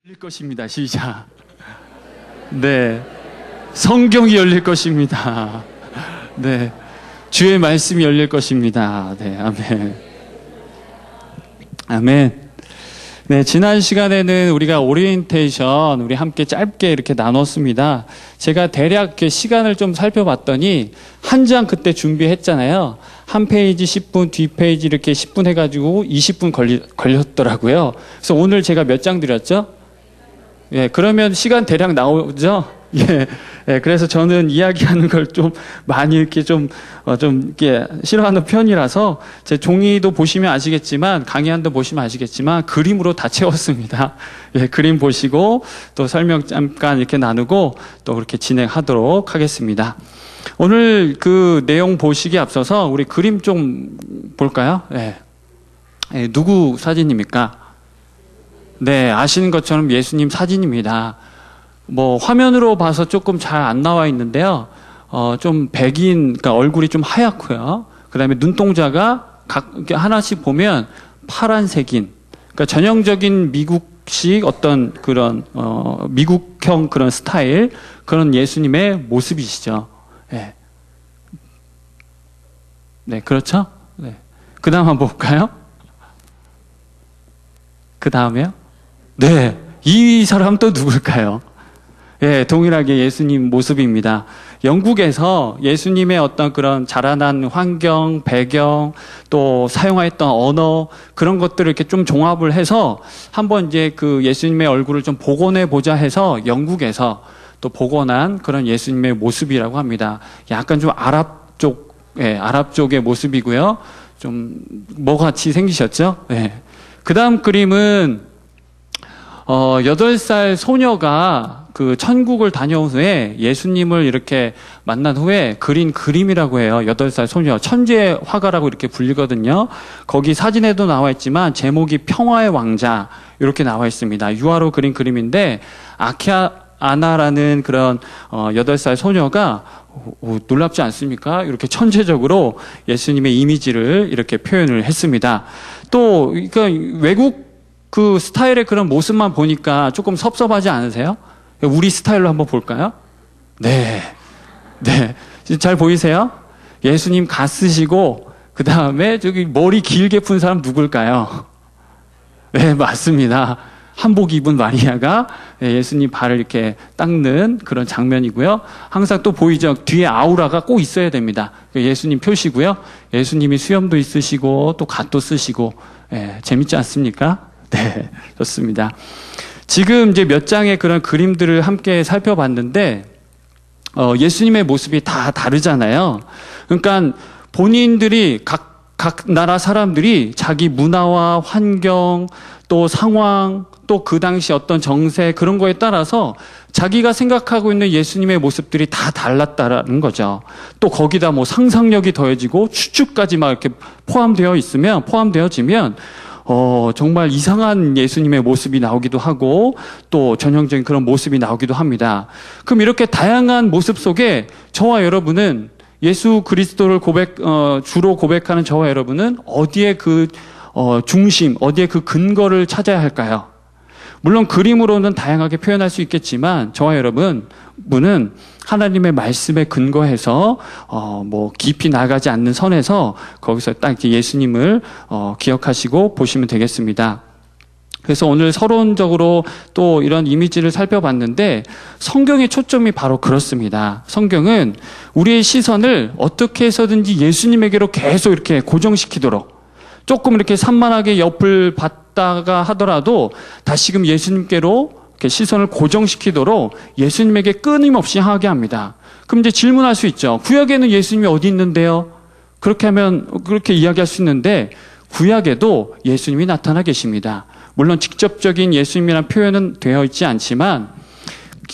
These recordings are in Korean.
열릴 것입니다. 시작. 네. 성경이 열릴 것입니다. 네. 주의 말씀이 열릴 것입니다. 네. 아멘. 아멘. 네. 지난 시간에는 우리가 오리엔테이션 우리 함께 짧게 이렇게 나눴습니다. 제가 대략 시간을 좀 살펴봤더니 한 장 그때 준비했잖아요. 한 페이지 10분, 뒷 페이지 이렇게 10분 해가지고 20분 걸렸더라고요. 그래서 오늘 제가 몇 장 드렸죠? 예, 그러면 시간 대략 나오죠? 예, 예, 그래서 저는 이야기하는 걸 좀 많이 이렇게 이렇게 싫어하는 편이라서 제 종이도 보시면 아시겠지만, 강의한도 보시면 아시겠지만, 그림으로 다 채웠습니다. 예, 그림 보시고, 또 설명 잠깐 이렇게 나누고, 또 그렇게 진행하도록 하겠습니다. 오늘 그 내용 보시기 앞서서 우리 그림 좀 볼까요? 예. 예, 누구 사진입니까? 네, 아시는 것처럼 예수님 사진입니다. 뭐 화면으로 봐서 조금 잘 안 나와 있는데요. 좀 백인, 그러니까 얼굴이 좀 하얗고요. 그다음에 눈동자가 하나씩 보면 파란색인, 그러니까 전형적인 미국식 어떤 그런 미국형 그런 스타일, 그런 예수님의 모습이시죠. 네, 네, 그렇죠. 네. 그다음 한번 볼까요? 그 다음에요? 네, 이 사람 또 누굴까요? 예, 동일하게 예수님 모습입니다. 영국에서 예수님의 어떤 그런 자라난 환경, 배경, 또 사용했던 언어, 그런 것들을 이렇게 좀 종합을 해서 한번 이제 그 예수님의 얼굴을 좀 복원해 보자 해서 영국에서 또 복원한 그런 예수님의 모습이라고 합니다. 약간 좀 아랍 쪽의 모습이고요. 좀 뭐 같이 생기셨죠? 예. 그 다음 그림은 8살 소녀가 그 천국을 다녀온 후에 예수님을 이렇게 만난 후에 그린 그림이라고 해요. 8살 소녀. 천재 화가라고 이렇게 불리거든요. 거기 사진에도 나와 있지만 제목이 평화의 왕자 이렇게 나와 있습니다. 유화로 그린 그림인데 아키아나라는 그런 8살 소녀가 놀랍지 않습니까? 이렇게 천재적으로 예수님의 이미지를 이렇게 표현을 했습니다. 또 그러니까 외국 그 스타일의 그런 모습만 보니까 조금 섭섭하지 않으세요? 우리 스타일로 한번 볼까요? 네. 네. 잘 보이세요? 예수님 가 쓰시고, 그 다음에 저기 머리 길게 푼 사람 누굴까요? 네, 맞습니다. 한복 입은 마리아가 예수님 발을 이렇게 닦는 그런 장면이고요. 항상 또 보이죠? 뒤에 아우라가 꼭 있어야 됩니다. 예수님 표시고요. 예수님이 수염도 있으시고, 또 갓도 쓰시고, 재밌지 않습니까? 네, 좋습니다. 지금 이제 몇 장의 그런 그림들을 함께 살펴봤는데, 예수님의 모습이 다 다르잖아요. 그러니까 본인들이 각 나라 사람들이 자기 문화와 환경, 또 상황, 또 그 당시 어떤 정세 그런 거에 따라서 자기가 생각하고 있는 예수님의 모습들이 다 달랐다라는 거죠. 또 거기다 뭐 상상력이 더해지고 추측까지 막 이렇게 포함되어지면 정말 이상한 예수님의 모습이 나오기도 하고 또 전형적인 그런 모습이 나오기도 합니다. 그럼 이렇게 다양한 모습 속에 저와 여러분은 예수 그리스도를 주로 고백하는 저와 여러분은 어디에 그 중심, 어디에 그 근거를 찾아야 할까요? 물론 그림으로는 다양하게 표현할 수 있겠지만 저와 여러분은 하나님의 말씀에 근거해서 뭐 깊이 나가지 않는 선에서 거기서 딱 이렇게 예수님을 기억하시고 보시면 되겠습니다. 그래서 오늘 서론적으로 또 이런 이미지를 살펴봤는데 성경의 초점이 바로 그렇습니다. 성경은 우리의 시선을 어떻게 해서든지 예수님에게로 계속 이렇게 고정시키도록 조금 이렇게 산만하게 옆을 봤다가 하더라도 다시금 예수님께로 이렇게 시선을 고정시키도록 예수님에게 끊임없이 향하게 합니다. 그럼 이제 질문할 수 있죠. 구약에는 예수님이 어디 있는데요? 그렇게 하면 그렇게 이야기할 수 있는데 구약에도 예수님이 나타나 계십니다. 물론 직접적인 예수님이라는 표현은 되어 있지 않지만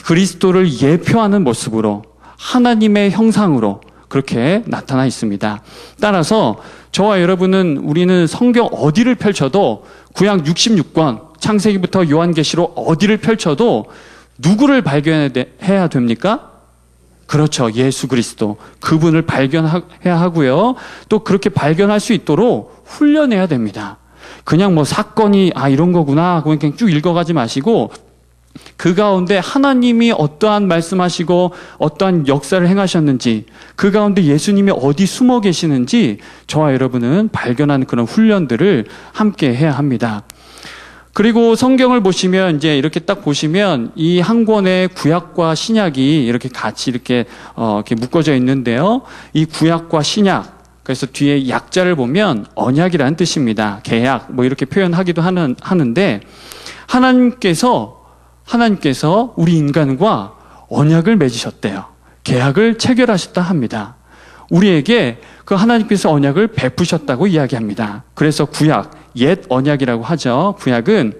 그리스도를 예표하는 모습으로 하나님의 형상으로 그렇게 나타나 있습니다. 따라서 저와 여러분은 우리는 성경 어디를 펼쳐도 구약 66권 창세기부터 요한계시로 어디를 펼쳐도 누구를 발견해야 됩니까? 그렇죠. 예수 그리스도. 그분을 발견해야 하고요. 또 그렇게 발견할 수 있도록 훈련해야 됩니다. 그냥 뭐 사건이 이런 거구나 그냥 쭉 읽어가지 마시고 그 가운데 하나님이 어떠한 말씀하시고 어떠한 역사를 행하셨는지, 그 가운데 예수님이 어디 숨어 계시는지 저와 여러분은 발견하는 그런 훈련들을 함께 해야 합니다. 그리고 성경을 보시면 이제 이렇게 딱 보시면 이 한 권의 구약과 신약이 이렇게 같이 이렇게 묶어져 있는데요. 이 구약과 신약, 그래서 뒤에 약자를 보면 언약이라는 뜻입니다. 계약 뭐 이렇게 표현하기도 하는데 하나님께서 우리 인간과 언약을 맺으셨대요. 계약을 체결하셨다 합니다. 우리에게 그 하나님께서 언약을 베푸셨다고 이야기합니다. 그래서 구약, 옛 언약이라고 하죠. 구약은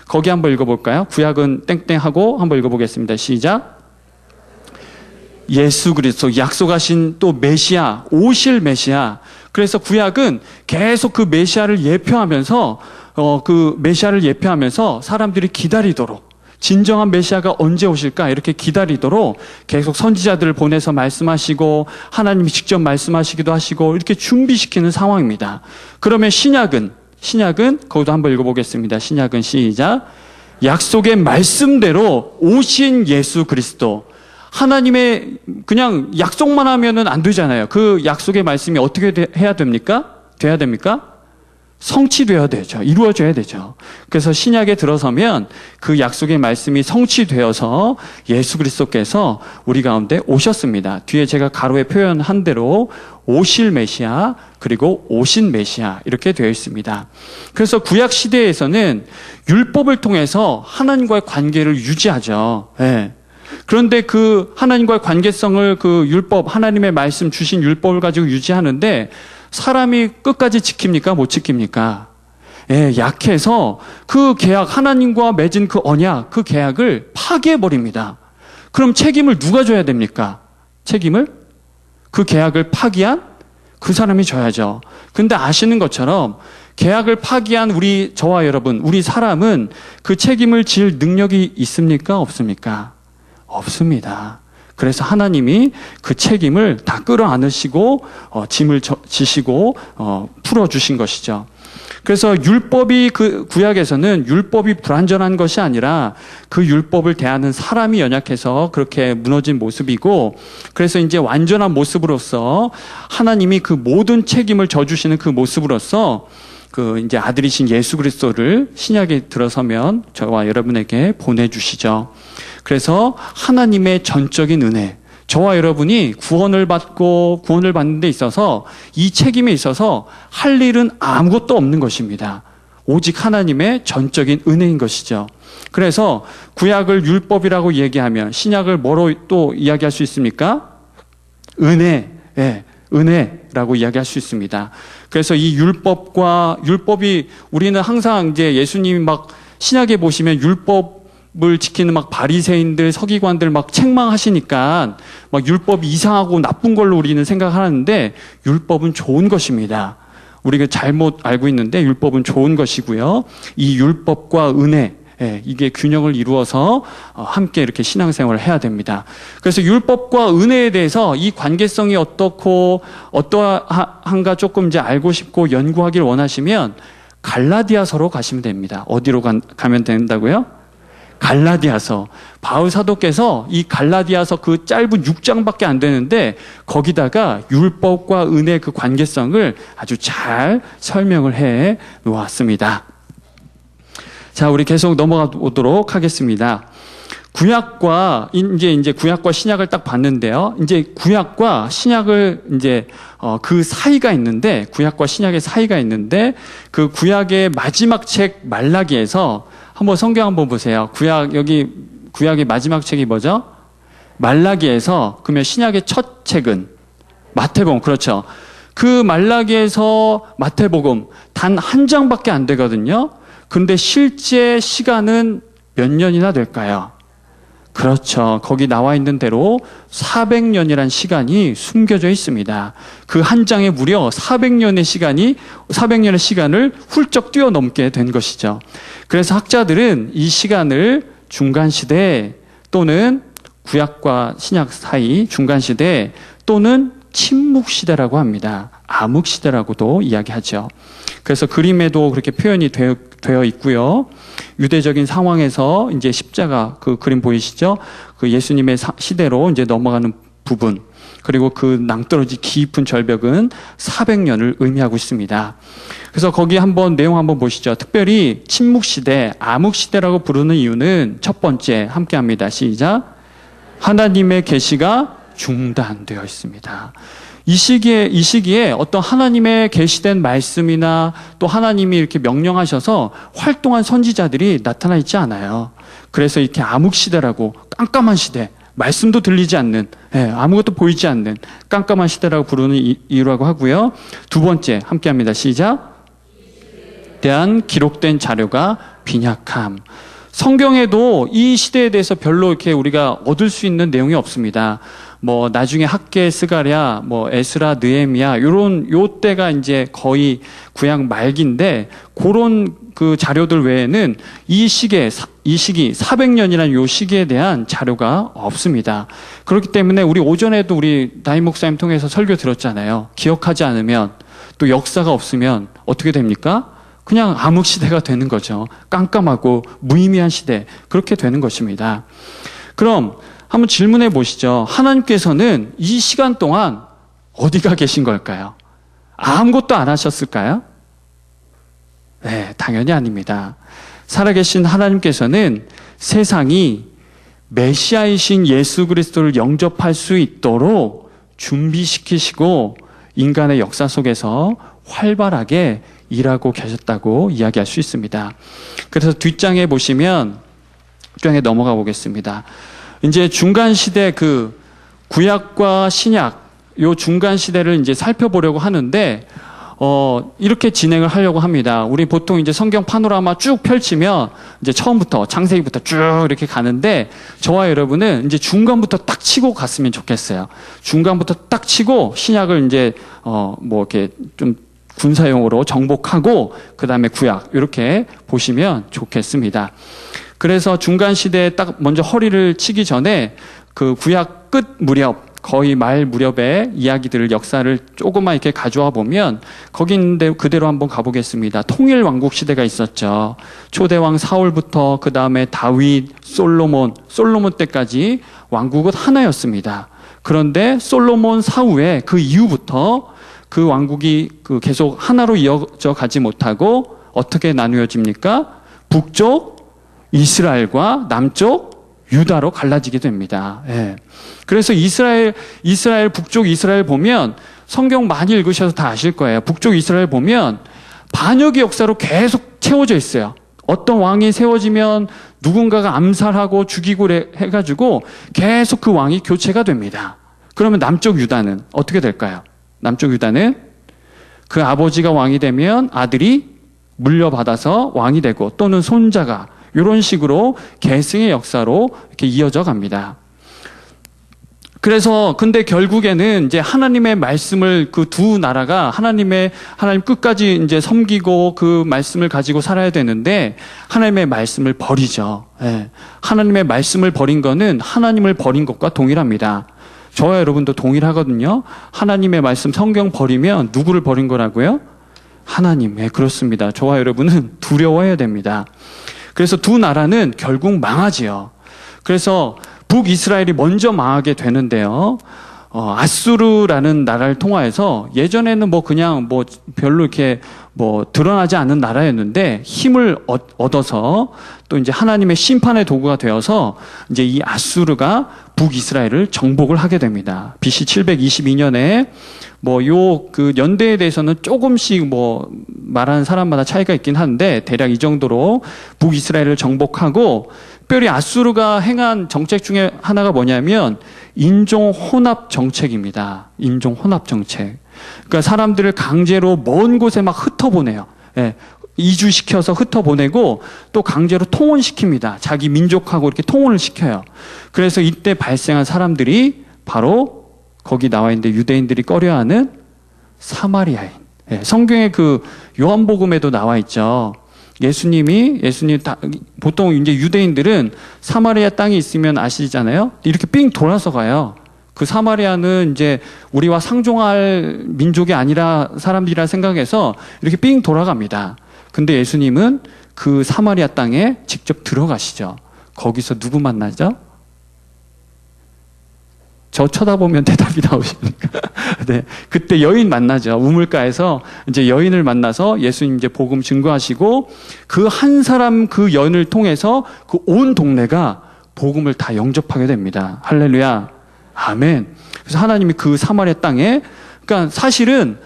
거기 한번 읽어볼까요? 구약은 땡땡하고 한번 읽어보겠습니다. 시작. 예수 그리스도, 약속하신 또 메시아, 오실 메시아. 그래서 구약은 계속 그 메시아를 예표하면서 사람들이 기다리도록, 진정한 메시아가 언제 오실까 이렇게 기다리도록 계속 선지자들을 보내서 말씀하시고 하나님이 직접 말씀하시기도 하시고 이렇게 준비시키는 상황입니다. 그러면 신약은 거기도 한번 읽어보겠습니다. 신약은 시작. 약속의 말씀대로 오신 예수 그리스도. 하나님의 그냥 약속만 하면은 안 되잖아요. 그 약속의 말씀이 어떻게 해야 됩니까? 돼야 됩니까? 성취되어야 되죠. 이루어져야 되죠. 그래서 신약에 들어서면 그 약속의 말씀이 성취되어서 예수 그리스도께서 우리 가운데 오셨습니다. 뒤에 제가 가로에 표현한 대로 오실 메시아 그리고 오신 메시아 이렇게 되어 있습니다. 그래서 구약 시대에서는 율법을 통해서 하나님과의 관계를 유지하죠. 네. 그런데 그 하나님과의 관계성을 그 율법, 하나님의 말씀 주신 율법을 가지고 유지하는데 사람이 끝까지 지킵니까? 못 지킵니까? 예, 약해서 그 계약, 하나님과 맺은 그 언약, 그 계약을 파기해버립니다. 그럼 책임을 누가 져야 됩니까? 책임을? 그 계약을 파기한 그 사람이 져야죠. 근데 아시는 것처럼 계약을 파기한 저와 여러분, 우리 사람은 그 책임을 질 능력이 있습니까? 없습니까? 없습니다. 그래서 하나님이 그 책임을 다 끌어안으시고 짐을 지시고 풀어주신 것이죠. 그래서 율법이 그 구약에서는 율법이 불완전한 것이 아니라 그 율법을 대하는 사람이 연약해서 그렇게 무너진 모습이고, 그래서 이제 완전한 모습으로서 하나님이 그 모든 책임을 져주시는 그 모습으로서 그 이제 아들이신 예수 그리스도를 신약에 들어서면 저와 여러분에게 보내주시죠. 그래서 하나님의 전적인 은혜, 저와 여러분이 구원을 받는 데 있어서 이 책임에 있어서 할 일은 아무것도 없는 것입니다. 오직 하나님의 전적인 은혜인 것이죠. 그래서 구약을 율법이라고 얘기하면 신약을 뭐로 또 이야기할 수 있습니까? 은혜, 은혜라고 이야기할 수 있습니다. 그래서 이 율법이 우리는 항상 이제 예수님이 막 신약에 보시면 율법을 지키는 막 바리새인들, 서기관들 막 책망하시니까 막 율법이 이상하고 나쁜 걸로 우리는 생각하는데 율법은 좋은 것입니다. 우리가 잘못 알고 있는데 율법은 좋은 것이고요. 이 율법과 은혜, 이게 균형을 이루어서 함께 이렇게 신앙생활을 해야 됩니다. 그래서 율법과 은혜에 대해서 이 관계성이 어떻고 어떠한가 조금 이제 알고 싶고 연구하기를 원하시면 갈라디아서로 가시면 됩니다. 어디로 가면 된다고요? 갈라디아서. 바울 사도께서 이 갈라디아서 그 짧은 6장밖에 안 되는데 거기다가 율법과 은혜 그 관계성을 아주 잘 설명을 해 놓았습니다. 자, 우리 계속 넘어가 보도록 하겠습니다. 구약과 신약을 딱 봤는데요. 이제 구약과 신약을 그 사이가 있는데, 구약과 신약의 사이가 있는데, 그 구약의 마지막 책 말라기에서 한번 성경 한번 보세요. 구약의 마지막 책이 뭐죠? 말라기에서, 그러면 신약의 첫 책은 마태복음, 그렇죠. 그 말라기에서 마태복음 단 한 장밖에 안 되거든요. 근데 실제 시간은 몇 년이나 될까요? 그렇죠. 거기 나와 있는 대로 400년이란 시간이 숨겨져 있습니다. 그 한 장에 무려 400년의 시간을 훌쩍 뛰어넘게 된 것이죠. 그래서 학자들은 이 시간을 중간시대 또는 구약과 신약 사이 중간시대 또는 침묵시대라고 합니다. 암흑시대라고도 이야기하죠. 그래서 그림에도 그렇게 표현이 되어 있고요. 유대적인 상황에서 이제 십자가 그 그림 보이시죠? 그 예수님의 시대로 이제 넘어가는 부분, 그리고 그 낭떠러지 깊은 절벽은 400년을 의미하고 있습니다. 그래서 거기 한번 내용 한번 보시죠. 특별히 침묵시대, 암흑시대라고 부르는 이유는 첫 번째, 함께 합니다. 시작. 하나님의 계시가 중단되어 있습니다. 이 시기에 어떤 하나님의 계시된 말씀이나 또 하나님이 이렇게 명령하셔서 활동한 선지자들이 나타나 있지 않아요. 그래서 이렇게 암흑시대라고, 깜깜한 시대, 말씀도 들리지 않는, 아무것도 보이지 않는 깜깜한 시대라고 부르는 이유라고 하고요. 두 번째, 함께 합니다. 시작. 대한 기록된 자료가 빈약함. 성경에도 이 시대에 대해서 별로 이렇게 우리가 얻을 수 있는 내용이 없습니다. 뭐 나중에 학계 스가랴, 뭐 에스라, 느헤미야 요 때가 이제 거의 구약 말기인데 그런 그 자료들 외에는 이 시기 400년이라는 요 시기에 대한 자료가 없습니다. 그렇기 때문에 우리 오전에도 우리 담임 목사님 통해서 설교 들었잖아요. 기억하지 않으면 또 역사가 없으면 어떻게 됩니까? 그냥 암흑 시대가 되는 거죠. 깜깜하고 무의미한 시대, 그렇게 되는 것입니다. 그럼 한번 질문해 보시죠. 하나님께서는 이 시간 동안 어디가 계신 걸까요? 아무것도 안 하셨을까요? 네, 당연히 아닙니다. 살아계신 하나님께서는 세상이 메시아이신 예수 그리스도를 영접할 수 있도록 준비시키시고 인간의 역사 속에서 활발하게 일하고 계셨다고 이야기할 수 있습니다. 그래서 뒷장에 보시면, 뒷장에 넘어가 보겠습니다. 이제 중간 시대 그 구약과 신약, 요 중간 시대를 이제 살펴보려고 하는데, 이렇게 진행을 하려고 합니다. 우리 보통 이제 성경 파노라마 쭉 펼치면 이제 처음부터, 창세기부터 쭉 이렇게 가는데, 저와 여러분은 이제 중간부터 딱 치고 갔으면 좋겠어요. 중간부터 딱 치고 신약을 이제, 뭐 이렇게 좀 군사용어로 정복하고 그 다음에 구약 이렇게 보시면 좋겠습니다. 그래서 중간 시대에 딱 먼저 허리를 치기 전에 그 구약 끝 무렵, 거의 말 무렵의 이야기들을, 역사를 조금만 이렇게 가져와 보면 거기 있는데 그대로 한번 가보겠습니다. 통일 왕국 시대가 있었죠. 초대왕 사울부터 그 다음에 다윗, 솔로몬 때까지 왕국은 하나였습니다. 그런데 솔로몬 사후에 그 이후부터 그 왕국이 계속 하나로 이어져 가지 못하고 어떻게 나누어집니까? 북쪽 이스라엘과 남쪽 유다로 갈라지게 됩니다. 예. 그래서 이스라엘 북쪽 이스라엘 보면 성경 많이 읽으셔서 다 아실 거예요. 북쪽 이스라엘 보면 반역의 역사로 계속 채워져 있어요. 어떤 왕이 세워지면 누군가가 암살하고 죽이고 해가지고 계속 그 왕이 교체가 됩니다. 그러면 남쪽 유다는 어떻게 될까요? 남쪽 유다는 그 아버지가 왕이 되면 아들이 물려받아서 왕이 되고 또는 손자가, 이런 식으로 계승의 역사로 이렇게 이어져 갑니다. 그래서 근데 결국에는 이제 하나님의 말씀을 그 두 나라가 하나님 끝까지 이제 섬기고 그 말씀을 가지고 살아야 되는데 하나님의 말씀을 버리죠. 예. 하나님의 말씀을 버린 거는 하나님을 버린 것과 동일합니다. 저와 여러분도 동일하거든요. 하나님의 말씀 성경 버리면 누구를 버린 거라고요? 하나님. 네, 그렇습니다. 저와 여러분은 두려워해야 됩니다. 그래서 두 나라는 결국 망하지요. 그래서 북이스라엘이 먼저 망하게 되는데요. 아수르라는 나라를 통하여서 예전에는 뭐 그냥 뭐 별로 이렇게 뭐 드러나지 않는 나라였는데 힘을 얻어서 또 이제 하나님의 심판의 도구가 되어서 이제 이 아수르가 북이스라엘을 정복을 하게 됩니다. BC 722년에 뭐 그 연대에 대해서는 조금씩 뭐 말하는 사람마다 차이가 있긴 한데 대략 이 정도로 북이스라엘을 정복하고, 특별히 아수르가 행한 정책 중에 하나가 뭐냐면 인종 혼합 정책입니다. 인종 혼합 정책. 그러니까 사람들을 강제로 먼 곳에 막 흩어보내요. 예. 이주시켜서 흩어보내고 또 강제로 통혼시킵니다. 자기 민족하고 이렇게 통혼을 시켜요. 그래서 이때 발생한 사람들이 바로 거기 나와 있는데 유대인들이 꺼려하는 사마리아인. 예. 성경에 그 요한복음에도 나와 있죠. 예수님 보통 이제 유대인들은 사마리아 땅이 있으면 아시잖아요. 이렇게 삥 돌아서 가요. 그 사마리아는 이제 우리와 상종할 민족이 아니라 사람들이라 생각해서 이렇게 삥 돌아갑니다. 근데 예수님은 그 사마리아 땅에 직접 들어가시죠. 거기서 누구 만나죠? 저 쳐다보면 대답이 나오십니까? 네. 그때 여인 만나죠. 우물가에서 이제 여인을 만나서 예수님 이제 복음 증거하시고 그 한 사람 그 여인을 통해서 그 온 동네가 복음을 다 영접하게 됩니다. 할렐루야. 아멘. 그래서 하나님이 그 사마리아 땅에, 그러니까 사실은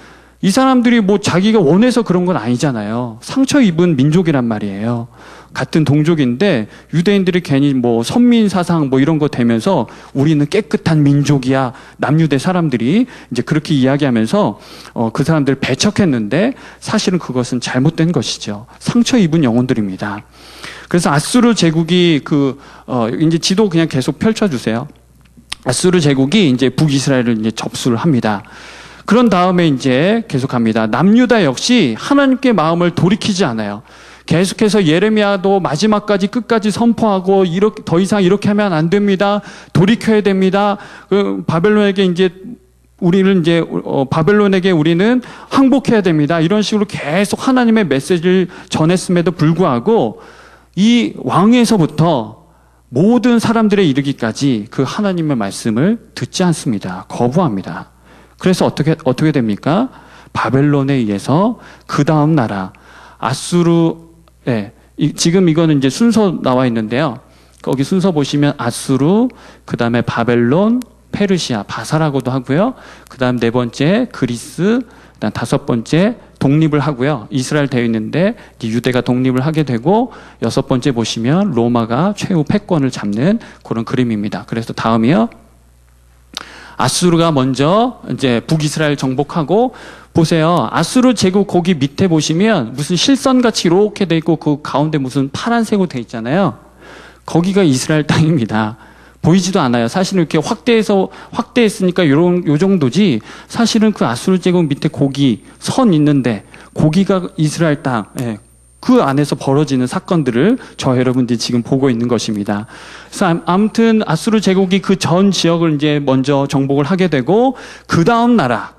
이 사람들이 뭐 자기가 원해서 그런 건 아니잖아요. 상처 입은 민족이란 말이에요. 같은 동족인데 유대인들이 괜히 뭐 선민 사상 뭐 이런 거 되면서 우리는 깨끗한 민족이야. 남유대 사람들이 이제 그렇게 이야기하면서 그 사람들을 배척했는데 사실은 그것은 잘못된 것이죠. 상처 입은 영혼들입니다. 그래서 아수르 제국이 이제 지도 그냥 계속 펼쳐주세요. 아수르 제국이 이제 북이스라엘을 이제 접수를 합니다. 그런 다음에 이제 계속합니다. 남유다 역시 하나님께 마음을 돌이키지 않아요. 계속해서 예레미야도 마지막까지 끝까지 선포하고 이렇게 더 이상 이렇게 하면 안 됩니다. 돌이켜야 됩니다. 바벨론에게 이제 우리는 이제 바벨론에게 우리는 항복해야 됩니다. 이런 식으로 계속 하나님의 메시지를 전했음에도 불구하고 이 왕에서부터 모든 사람들에 이르기까지 그 하나님의 말씀을 듣지 않습니다. 거부합니다. 그래서 어떻게 됩니까? 바벨론에 의해서 그 다음 나라 아수르, 지금 이거는 이제 순서 나와 있는데요. 거기 순서 보시면 아수르, 그 다음에 바벨론, 페르시아, 바사라고도 하고요. 그 다음 네 번째 그리스, 그 다음 다섯 번째 독립을 하고요. 이스라엘 되어 있는데 유대가 독립을 하게 되고 여섯 번째 보시면 로마가 최후 패권을 잡는 그런 그림입니다. 그래서 다음이요. 아수르가 먼저 이제 북이스라엘 정복하고 보세요. 아수르 제국 거기 밑에 보시면 무슨 실선같이 이렇게 돼 있고 그 가운데 무슨 파란색으로 돼 있잖아요. 거기가 이스라엘 땅입니다. 보이지도 않아요. 사실은 이렇게 확대했으니까 요 정도지. 사실은 그 아수르 제국 밑에 고기 선 있는데 고기가 이스라엘 땅. 그 안에서 벌어지는 사건들을 저 여러분들이 지금 보고 있는 것입니다. 그래서 아무튼 아수르 제국이 그 전 지역을 이제 먼저 정복을 하게 되고 그 다음 나라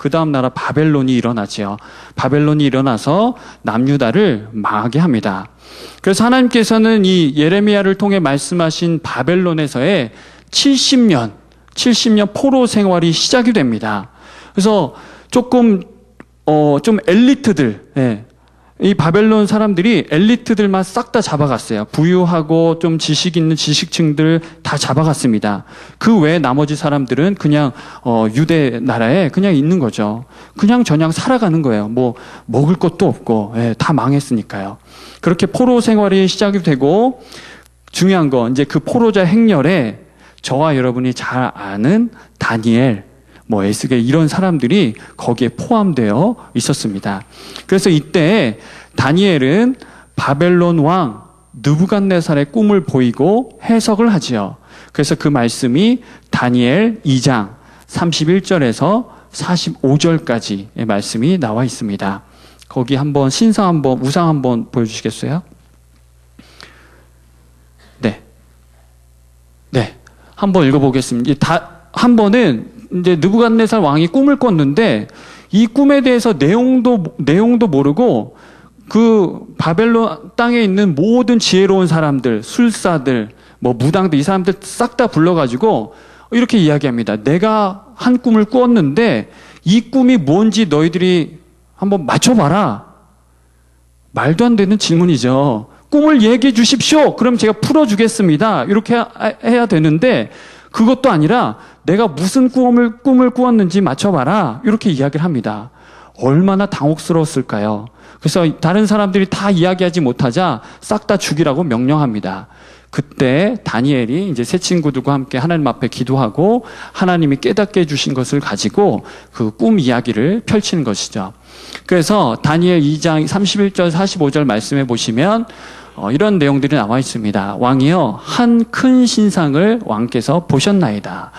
바벨론이 일어나지요. 바벨론이 일어나서 남유다를 망하게 합니다. 그래서 하나님께서는 이 예레미야를 통해 말씀하신 바벨론에서의 70년 포로 생활이 시작이 됩니다. 그래서 좀 엘리트들, 이 바벨론 사람들이 엘리트들만 싹 다 잡아갔어요. 부유하고 좀 지식 있는 지식층들 다 잡아갔습니다. 그 외에 나머지 사람들은 그냥 유대 나라에 그냥 있는 거죠. 그냥 저냥 살아가는 거예요. 뭐 먹을 것도 없고 다 망했으니까요. 그렇게 포로 생활이 시작이 되고 중요한 건 이제 그 포로자 행렬에 저와 여러분이 잘 아는 다니엘, 에스겔 이런 사람들이 거기에 포함되어 있었습니다. 그래서 이때 다니엘은 바벨론 왕 느부갓네살의 꿈을 보이고 해석을 하지요. 그래서 그 말씀이 다니엘 2장 31절에서 45절까지의 말씀이 나와 있습니다. 거기 한번 우상 한번 보여주시겠어요? 네. 한번 읽어보겠습니다. 한 번은 이제 느부갓네살 왕이 꿈을 꿨는데 이 꿈에 대해서 내용도 모르고 그 바벨론 땅에 있는 모든 지혜로운 사람들, 술사들, 무당들 이 사람들 싹 다 불러가지고 이렇게 이야기합니다. 내가 한 꿈을 꾸었는데 이 꿈이 뭔지 너희들이 한번 맞춰봐라. 말도 안 되는 질문이죠. 꿈을 얘기해 주십시오. 그럼 제가 풀어주겠습니다. 이렇게 해야 되는데 그것도 아니라 내가 무슨 꿈을 꾸었는지 맞춰봐라. 이렇게 이야기를 합니다. 얼마나 당혹스러웠을까요? 그래서 다른 사람들이 다 이야기하지 못하자 싹 다 죽이라고 명령합니다. 그때 다니엘이 이제 새 친구들과 함께 하나님 앞에 기도하고 하나님이 깨닫게 해주신 것을 가지고 그 꿈 이야기를 펼치는 것이죠. 그래서 다니엘 2장 31절 45절 말씀해 보시면 이런 내용들이 나와 있습니다. 왕이여 한 큰 신상을 왕께서 보셨나이다.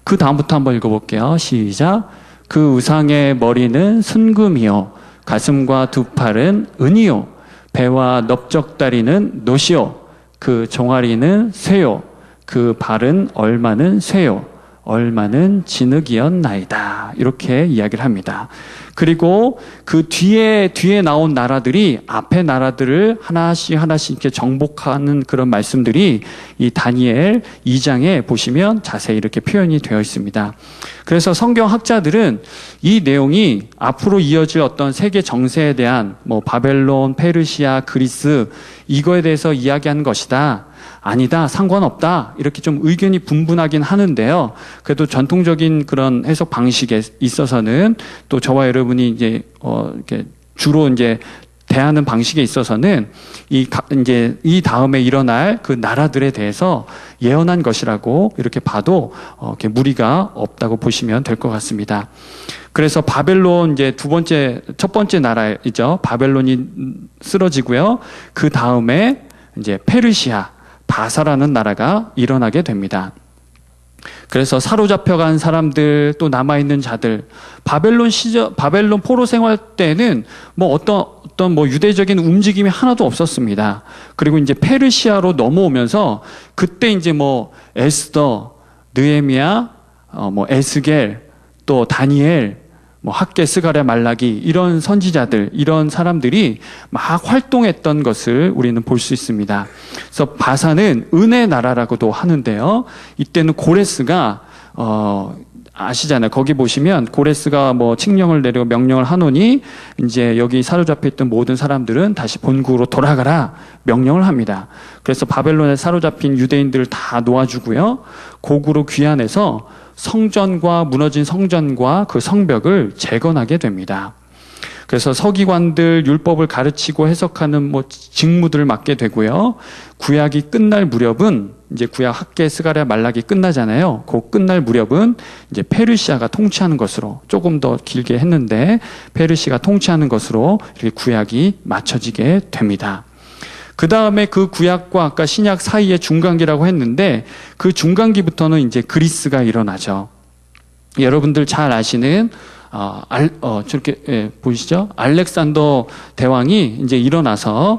그 다음부터 한번 읽어볼게요. 시작. 그 우상의 머리는 순금이요 가슴과 두 팔은 은이요 배와 넓적다리는 노시요 그 종아리는 쇠요 그 발은 얼마는 쇠요 얼마는 진흙이었나이다. 이렇게 이야기를 합니다. 그리고 그 뒤에 나온 나라들이 앞에 나라들을 하나씩 이렇게 정복하는 그런 말씀들이 이 다니엘 2장에 보시면 자세히 이렇게 표현이 되어 있습니다. 그래서 성경 학자들은 이 내용이 앞으로 이어질 어떤 세계 정세에 대한 뭐 바벨론, 페르시아, 그리스 이거에 대해서 이야기하는 것이다. 아니다, 상관없다. 이렇게 좀 의견이 분분하긴 하는데요. 그래도 전통적인 그런 해석 방식에 있어서는 또 저와 여러분이 이제 이렇게 주로 이제 대하는 방식에 있어서는 이제 이 다음에 일어날 그 나라들에 대해서 예언한 것이라고 이렇게 봐도 이렇게 무리가 없다고 보시면 될 것 같습니다. 그래서 바벨론 이제 첫 번째 나라이죠. 바벨론이 쓰러지고요. 그 다음에 이제 페르시아, 바사라는 나라가 일어나게 됩니다. 그래서 사로잡혀간 사람들, 또 남아있는 자들, 바벨론 포로 생활 때는 뭐 어떤 뭐 유대적인 움직임이 하나도 없었습니다. 그리고 이제 페르시아로 넘어오면서 그때 이제 뭐 에스더, 느헤미야, 뭐 에스겔, 또 다니엘, 뭐 학개, 스가랴, 말라기 이런 선지자들, 이런 사람들이 막 활동했던 것을 우리는 볼 수 있습니다. 그래서 바사는 은혜 나라라고도 하는데요. 이때는 고레스가 아시잖아요. 거기 보시면 고레스가 뭐 칙령을 내리고 명령을 하노니 이제 여기 사로잡혀 있던 모든 사람들은 다시 본국으로 돌아가라 명령을 합니다. 그래서 바벨론에 사로잡힌 유대인들을 다 놓아주고요. 고구로 귀환해서 무너진 성전과 그 성벽을 재건하게 됩니다. 그래서 서기관들 율법을 가르치고 해석하는 뭐 직무들을 맡게 되고요. 구약이 끝날 무렵은 이제 구약 학개, 스가랴, 말라기 끝나잖아요. 그 끝날 무렵은 이제 페르시아가 통치하는 것으로, 조금 더 길게 했는데 페르시아가 통치하는 것으로 이렇게 구약이 맞춰지게 됩니다. 그 다음에 그 구약과 아까 신약 사이의 중간기라고 했는데 그 중간기부터는 이제 그리스가 일어나죠. 여러분들 잘 아시는 저렇게 보이시죠? 알렉산더 대왕이 이제 일어나서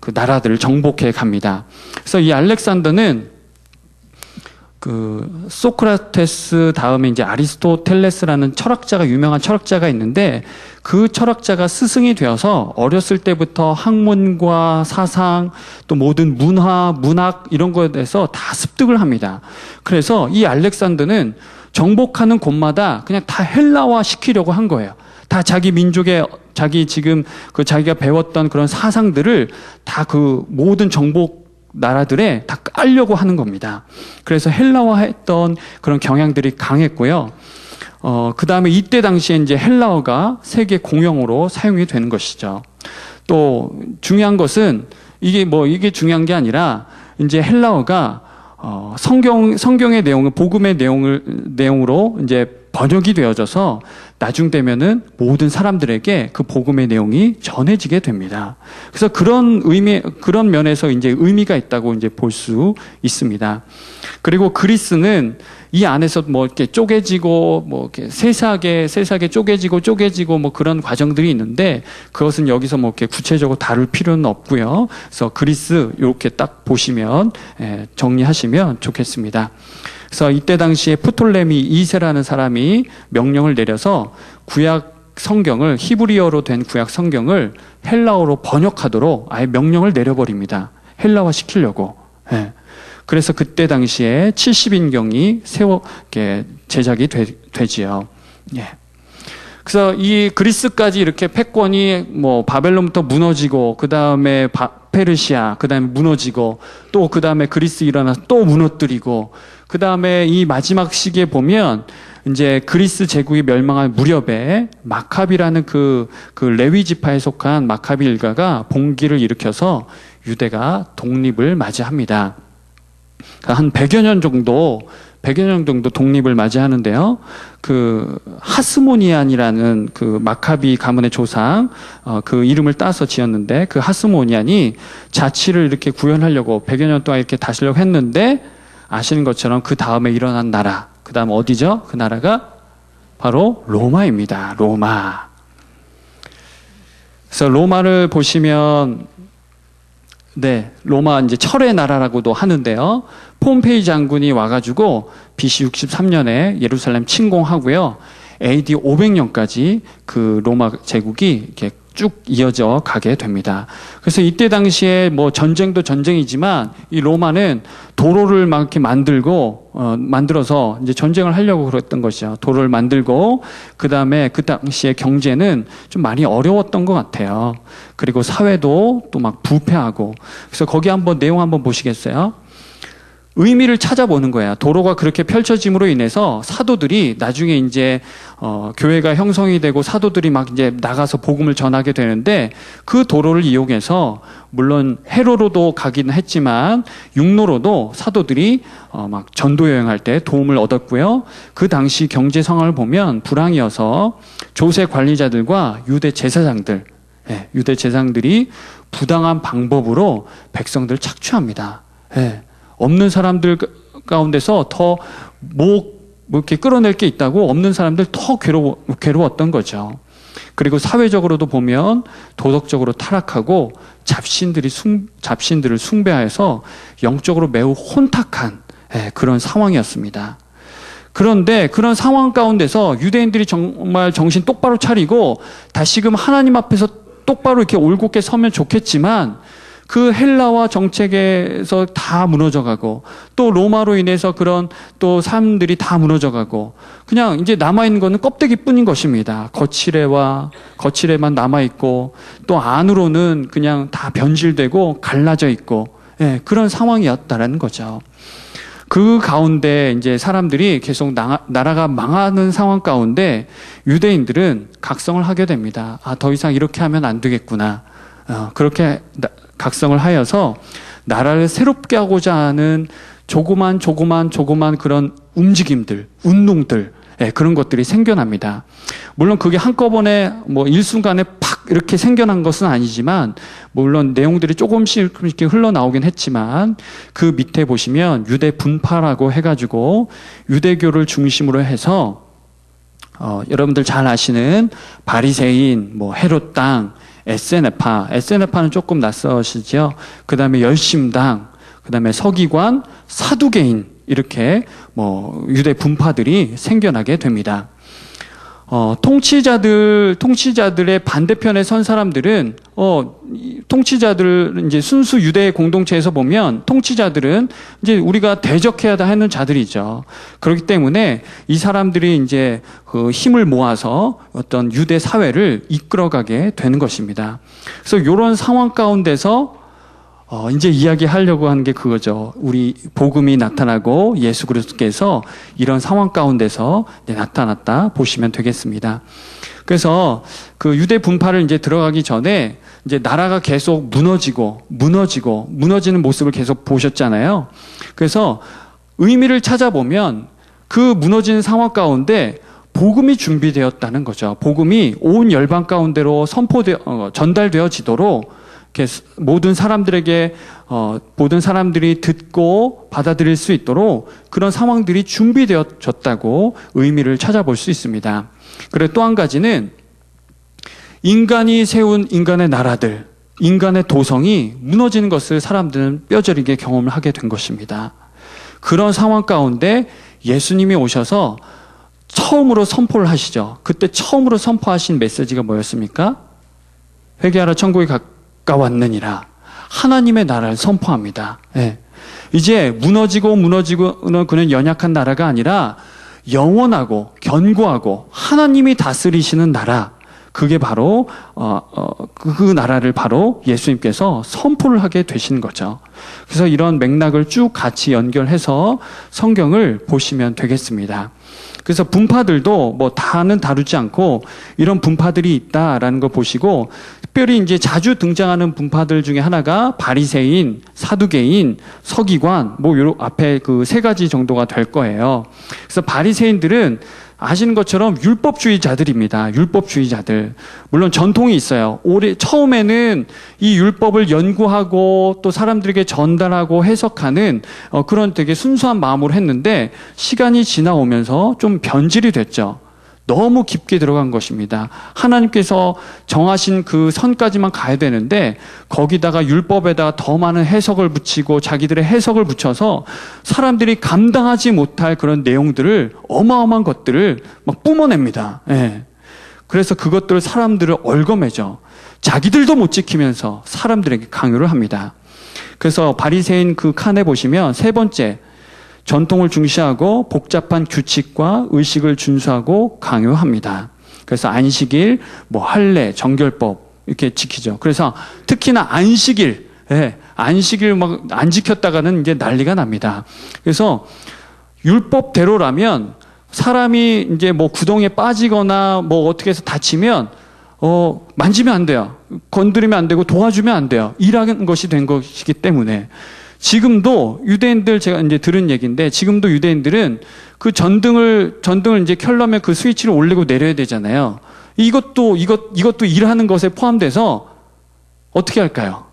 그 나라들을 정복해 갑니다. 그래서 이 알렉산더는 그 소크라테스 다음에 이제 아리스토텔레스라는 유명한 철학자가 있는데 그 철학자가 스승이 되어서 어렸을 때부터 학문과 사상 또 모든 문학 이런 거에 대해서 다 습득을 합니다. 그래서 이 알렉산더는 정복하는 곳마다 그냥 다 헬라화 시키려고 한 거예요. 다 자기 민족의 자기가 배웠던 그런 사상들을 다 그 모든 정복 나라들에 다 깔려고 하는 겁니다. 그래서 헬라화했던 그런 경향들이 강했고요. 그 다음에 이때 당시에 이제 헬라어가 세계 공용어로 사용이 되는 것이죠. 또 중요한 것은 이게 중요한 게 아니라 이제 헬라어가 성경의 내용을 복음의 내용으로 이제 번역이 되어져서 나중 되면은 모든 사람들에게 그 복음의 내용이 전해지게 됩니다. 그래서 그런 면에서 이제 의미가 있다고 이제 볼 수 있습니다. 그리고 그리스는 이 안에서 뭐 이렇게 쪼개지고 뭐 이렇게 세세하게 쪼개지고 뭐 그런 과정들이 있는데 그것은 여기서 뭐 이렇게 구체적으로 다룰 필요는 없고요. 그래서 그리스 이렇게 딱 보시면 정리하시면 좋겠습니다. 그래서 이때 당시에 프톨레미 2세라는 사람이 명령을 내려서 구약 성경을 히브리어로 된 구약 성경을 헬라어로 번역하도록 아예 명령을 내려버립니다. 헬라화 시키려고. 그래서 그때 당시에 70인경이 제작이 되지요. 그래서 이 그리스까지 이렇게 패권이 뭐 바벨론부터 무너지고 그 다음에 페르시아, 그 다음에 무너지고 또 그 다음에 그리스 일어나서 또 무너뜨리고 그 다음에 이 마지막 시기에 보면 이제 그리스 제국이 멸망한 무렵에 마카비라는 그 레위 지파에 속한 마카비 일가가 봉기를 일으켜서 유대가 독립을 맞이합니다. 한 100여 년 정도 독립을 맞이하는데요. 그 하스모니안이라는 그 마카비 가문의 조상 그 이름을 따서 지었는데 그 하스모니안이 자치를 이렇게 구현하려고 100여 년 동안 이렇게 다스리려고 했는데 아시는 것처럼 그 다음에 일어난 나라, 그 다음 어디죠? 그 나라가 바로 로마입니다. 로마. 그래서 로마를 보시면 로마 이제 철의 나라라고도 하는데요. 폼페이 장군이 와가지고 BC 63년에 예루살렘 침공하고요. AD 500년까지 그 로마 제국이 이렇게 쭉 이어져 가게 됩니다. 그래서 이때 당시에 뭐 전쟁도 전쟁이지만 이 로마는 도로를 막 이렇게 만들어서 이제 전쟁을 하려고 그랬던 것이죠. 도로를 만들고 그다음에 그 당시에 경제는 좀 많이 어려웠던 것 같아요. 그리고 사회도 또 막 부패하고. 그래서 거기 한번 내용 한번 보시겠어요? 의미를 찾아보는 거야. 도로가 그렇게 펼쳐짐으로 인해서 사도들이 나중에 이제 교회가 형성이 되고 사도들이 막 이제 나가서 복음을 전하게 되는데 그 도로를 이용해서 물론 해로로도 가긴 했지만 육로로도 사도들이 막 전도 여행할 때 도움을 얻었고요. 그 당시 경제 상황을 보면 불황이어서 조세 관리자들과 유대 제사장들, 유대 제사장들이 부당한 방법으로 백성들을 착취합니다. 없는 사람들 가운데서 더 뭐 이렇게 끌어낼 게 있다고 없는 사람들 더 괴로웠던 거죠. 그리고 사회적으로도 보면 도덕적으로 타락하고 잡신들을 숭배하여서 영적으로 매우 혼탁한 그런 상황이었습니다. 그런데 그런 상황 가운데서 유대인들이 정말 정신 똑바로 차리고 다시금 하나님 앞에서 똑바로 이렇게 올곧게 서면 좋겠지만 그 헬라와 정책에서 다 무너져가고 또 로마로 인해서 그런 또 사람들이 다 무너져가고 그냥 이제 남아있는 거는 껍데기뿐인 것입니다. 거칠에만 남아있고 또 안으로는 그냥 다 변질되고 갈라져 있고 그런 상황이었다라는 거죠. 그 가운데 이제 사람들이 계속 나라가 망하는 상황 가운데 유대인들은 각성을 하게 됩니다. 더 이상 이렇게 하면 안 되겠구나. 그렇게 각성을 하여서 나라를 새롭게 하고자 하는 조그만 그런 움직임들, 운동들, 그런 것들이 생겨납니다. 물론 그게 한꺼번에 뭐 일순간에 팍 이렇게 생겨난 것은 아니지만 물론 내용들이 조금씩 이렇게 흘러나오긴 했지만 그 밑에 보시면 유대 분파라고 해가지고 유대교를 중심으로 해서 여러분들 잘 아시는 바리새인, 뭐 헤롯 당, 에세네파는 조금 낯서시죠. 그 다음에 열심당, 그 다음에 서기관, 사두개인 이렇게 뭐 유대 분파들이 생겨나게 됩니다. 통치자들의 반대편에 선 사람들은 통치자들 이제 순수 유대 공동체에서 보면 통치자들은 이제 우리가 대적해야 하는 자들이죠. 그렇기 때문에 이 사람들이 이제 그 힘을 모아서 어떤 유대 사회를 이끌어가게 되는 것입니다. 그래서 이런 상황 가운데서 이제 이야기하려고 하는 게 그거죠. 우리 복음이 나타나고 예수 그리스도께서 이런 상황 가운데서 나타났다 보시면 되겠습니다. 그래서 그 유대 분파를 이제 들어가기 전에 이제 나라가 계속 무너지는 모습을 계속 보셨잖아요. 그래서 의미를 찾아보면 그 무너지는 상황 가운데 복음이 준비되었다는 거죠. 복음이 온 열방 가운데로 전달되어지도록 모든 사람들이 듣고 받아들일 수 있도록 그런 상황들이 준비되어졌다고 의미를 찾아볼 수 있습니다. 그리고 또 한 가지는 인간이 세운 인간의 나라들, 인간의 도성이 무너지는 것을 사람들은 뼈저리게 경험을 하게 된 것입니다. 그런 상황 가운데 예수님이 오셔서 처음으로 선포를 하시죠. 그때 처음으로 선포하신 메시지가 뭐였습니까? 회개하라 천국이 가까웠느니라. 하나님의 나라를 선포합니다. 이제 무너지고는 그는 연약한 나라가 아니라 영원하고 견고하고 하나님이 다스리시는 나라, 그게 바로 그 나라를 바로 예수님께서 선포를 하게 되시는 거죠. 그래서 이런 맥락을 쭉 같이 연결해서 성경을 보시면 되겠습니다. 그래서 분파들도 뭐 다는 다루지 않고 이런 분파들이 있다라는 걸 보시고, 특별히 이제 자주 등장하는 분파들 중에 하나가 바리새인, 사두개인, 서기관, 뭐 요 앞에 그 세 가지 정도가 될 거예요. 그래서 바리새인들은 아시는 것처럼 율법주의자들입니다. 율법주의자들. 물론 전통이 있어요. 처음에는 이 율법을 연구하고 또 사람들에게 전달하고 해석하는 그런 되게 순수한 마음으로 했는데, 시간이 지나오면서 좀 변질이 됐죠. 너무 깊게 들어간 것입니다. 하나님께서 정하신 그 선까지만 가야 되는데 거기다가 율법에다가 더 많은 해석을 붙이고 자기들의 해석을 붙여서 사람들이 감당하지 못할 그런 내용들을, 어마어마한 것들을 막 뿜어냅니다. 예. 그래서 그것들을 사람들을 얽어매죠. 자기들도 못 지키면서 사람들에게 강요를 합니다. 그래서 바리새인 그 칸에 보시면 세 번째, 전통을 중시하고 복잡한 규칙과 의식을 준수하고 강요합니다. 그래서 안식일, 뭐 할례, 정결법 이렇게 지키죠. 그래서 특히나 안식일, 안식일 막 안 지켰다가는 이제 난리가 납니다. 그래서 율법대로라면 사람이 이제 뭐 구덩이에 빠지거나 뭐 어떻게 해서 다치면 만지면 안 돼요. 건드리면 안 되고 도와주면 안 돼요. 일하는 것이 된 것이기 때문에. 지금도 유대인들, 제가 이제 들은 얘기인데, 지금도 유대인들은 그 전등을 이제 켜려면 그 스위치를 올리고 내려야 되잖아요. 이것도 일하는 것에 포함돼서 어떻게 할까요?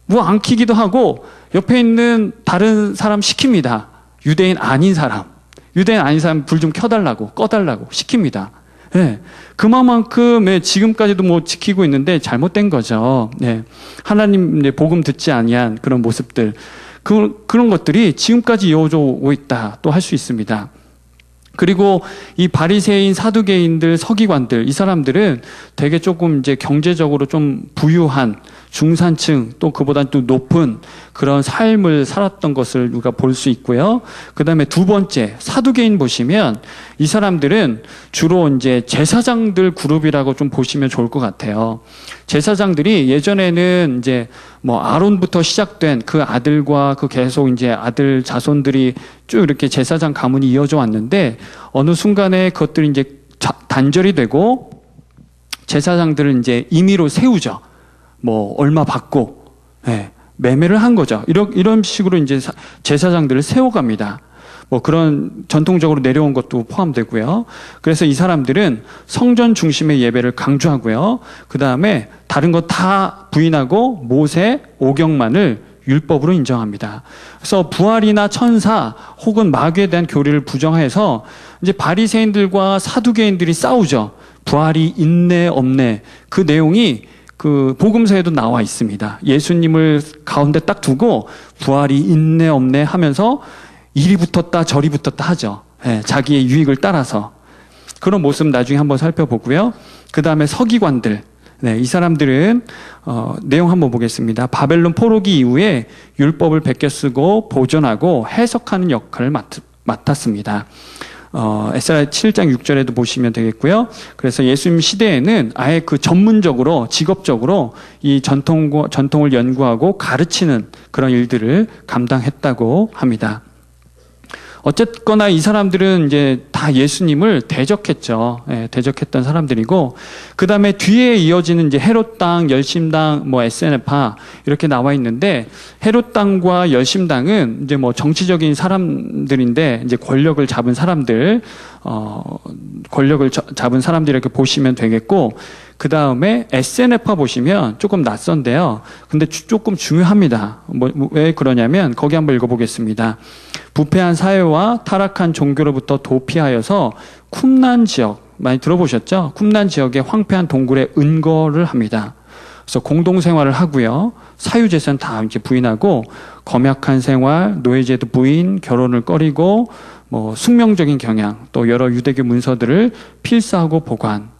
뭐 안 켜기도 하고 옆에 있는 다른 사람 시킵니다. 유대인 아닌 사람 불 좀 켜달라고, 꺼달라고 시킵니다. 네. 그만큼 지금까지도 뭐 지키고 있는데 잘못된 거죠. 네. 하나님 복음 듣지 아니한 그런 모습들, 그런 것들이 지금까지 이어져 오고 있다 또 할 수 있습니다. 그리고 이 바리새인, 사두개인들, 서기관들, 이 사람들은 되게 조금 이제 경제적으로 좀 부유한 중산층, 또 그보다 또 높은 그런 삶을 살았던 것을 우리가 볼 수 있고요. 그 다음에 두 번째, 사두개인 보시면 이 사람들은 주로 이제 제사장들 그룹이라고 좀 보시면 좋을 것 같아요. 제사장들이 예전에는 이제 뭐 아론부터 시작된 그 아들과 그 계속 이제 아들 자손들이 쭉 이렇게 제사장 가문이 이어져 왔는데 어느 순간에 그것들이 이제 단절이 되고 제사장들을 이제 임의로 세우죠. 뭐 얼마 받고 매매를 한 거죠. 이런 식으로 이제 제사장들을 세워갑니다. 뭐 그런 전통적으로 내려온 것도 포함되고요. 그래서 이 사람들은 성전 중심의 예배를 강조하고요. 그 다음에 다른 거 다 부인하고 모세 오경만을 율법으로 인정합니다. 그래서 부활이나 천사 혹은 마귀에 대한 교리를 부정해서 이제 바리새인들과 사두개인들이 싸우죠. 부활이 있네 없네, 그 내용이 그 복음서에도 나와 있습니다. 예수님을 가운데 딱 두고 부활이 있네 없네 하면서 이리 붙었다 저리 붙었다 하죠. 자기의 유익을 따라서. 그런 모습 나중에 한번 살펴보고요. 그 다음에 서기관들, 이 사람들은 내용 한번 보겠습니다. 바벨론 포로기 이후에 율법을 베껴 쓰고 보존하고 해석하는 역할을 맡았습니다. 에스라 7장 6절에도 보시면 되겠고요. 그래서 예수님 시대에는 아예 그 전문적으로, 직업적으로 이 전통을 연구하고 가르치는 그런 일들을 감당했다고 합니다. 어쨌거나 이 사람들은 이제 다 예수님을 대적했죠. 대적했던 사람들이고, 그 다음에 뒤에 이어지는 이제 헤롯당, 열심당, 뭐 SNF파 이렇게 나와 있는데, 헤롯당과 열심당은 이제 뭐 정치적인 사람들인데, 이제 권력을 잡은 사람들, 이렇게 보시면 되겠고, 그 다음에 SNF파 보시면 조금 낯선데요. 근데 조금 중요합니다. 왜 그러냐면, 거기 한번 읽어보겠습니다. 부패한 사회와 타락한 종교로부터 도피하여서 쿰난 지역, 많이 들어보셨죠? 쿰난 지역의 황폐한 동굴에 은거를 합니다. 그래서 공동생활을 하고요. 사유재산 다 이제 부인하고, 검약한 생활, 노예제도 부인, 결혼을 꺼리고, 뭐 숙명적인 경향, 또 여러 유대교 문서들을 필사하고 보관,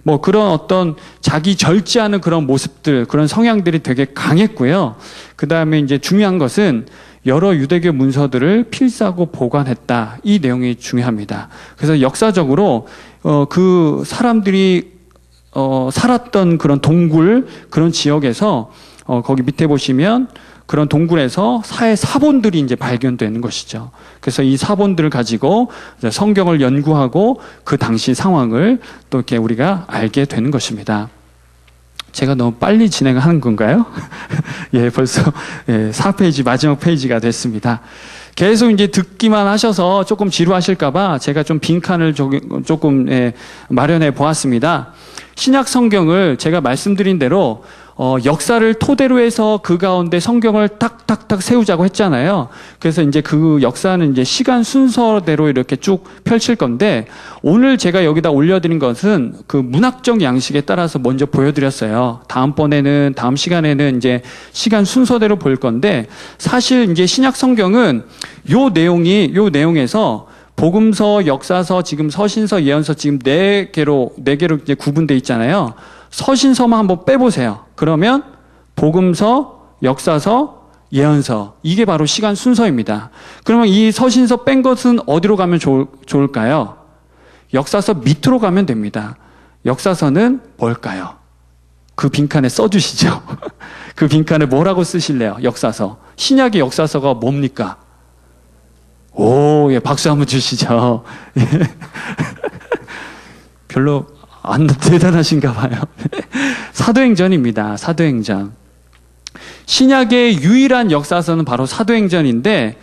뭐 그런 어떤 자기 절제하는 그런 모습들, 그런 성향들이 되게 강했고요. 그 다음에 이제 중요한 것은 여러 유대교 문서들을 필사하고 보관했다. 이 내용이 중요합니다. 그래서 역사적으로 그 사람들이 살았던 그런 동굴, 그런 지역에서 거기 밑에 보시면 그런 동굴에서 사회 사본들이 이제 발견되는 것이죠. 그래서 이 사본들을 가지고 성경을 연구하고 그 당시 상황을 또 이렇게 우리가 알게 되는 것입니다. 제가 너무 빨리 진행하는 건가요? 예, 벌써 4페이지, 마지막 페이지가 됐습니다. 계속 이제 듣기만 하셔서 조금 지루하실까봐 제가 좀 빈칸을 조금 마련해 보았습니다. 신약 성경을 제가 말씀드린 대로 역사를 토대로 해서 그 가운데 성경을 탁탁탁 세우자고 했잖아요. 그래서 이제 그 역사는 이제 시간 순서대로 이렇게 쭉 펼칠 건데, 오늘 제가 여기다 올려드린 것은 그 문학적 양식에 따라서 먼저 보여드렸어요. 다음 시간에는 이제 시간 순서대로 볼 건데, 사실 이제 신약 성경은 요 내용에서 복음서, 역사서, 지금 서신서, 예언서 지금 네 개로 이제 구분되어 있잖아요. 서신서만 한번 빼보세요. 그러면 복음서, 역사서, 예언서, 이게 바로 시간 순서입니다. 그러면 이 서신서 뺀 것은 어디로 가면 좋을까요? 역사서 밑으로 가면 됩니다. 역사서는 뭘까요? 그 빈칸에 써주시죠. 그 빈칸에 뭐라고 쓰실래요? 역사서. 신약의 역사서가 뭡니까? 오, 예, 박수 한번 주시죠. 예. 별로 안 대단하신가 봐요. 사도행전입니다. 사도행전. 신약의 유일한 역사서는 바로 사도행전인데,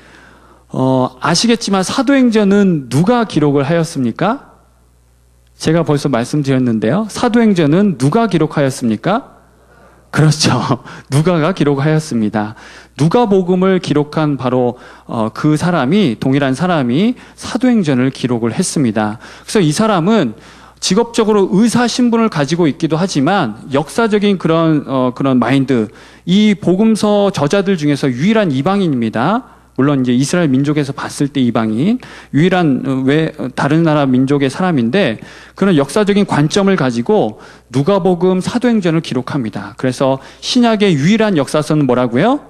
아시겠지만 사도행전은 누가 기록을 하였습니까? 제가 벌써 말씀드렸는데요. 사도행전은 누가 기록하였습니까? 그렇죠. 누가가 기록하였습니다. 누가복음을 기록한 바로 그 사람이, 동일한 사람이 사도행전을 기록을 했습니다. 그래서 이 사람은 직업적으로 의사 신분을 가지고 있기도 하지만 역사적인 그런 마인드, 이 복음서 저자들 중에서 유일한 이방인입니다. 물론 이제 이스라엘 민족에서 봤을 때 이방인, 유일한 다른 나라 민족의 사람인데, 그런 역사적인 관점을 가지고 누가복음, 사도행전을 기록합니다. 그래서 신약의 유일한 역사서는 뭐라고요?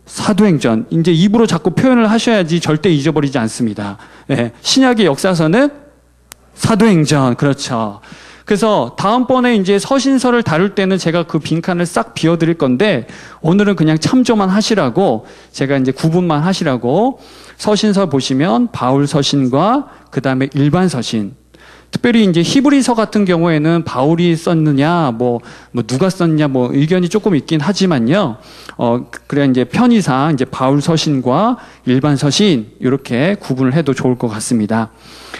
사도행전. 이제 입으로 자꾸 표현을 하셔야지 절대 잊어버리지 않습니다. 네, 신약의 역사서는 사도행전. 그렇죠. 그래서 다음번에 이제 서신서를 다룰 때는 제가 그 빈칸을 싹 비워드릴 건데, 오늘은 그냥 참조만 하시라고, 제가 이제 구분만 하시라고, 서신서 보시면 바울 서신과 그 다음에 일반 서신, 특별히 이제 히브리서 같은 경우에는 바울이 썼느냐, 누가 썼냐, 의견이 조금 있긴 하지만요. 그래 이제 편의상 이제 바울 서신과 일반 서신 이렇게 구분을 해도 좋을 것 같습니다.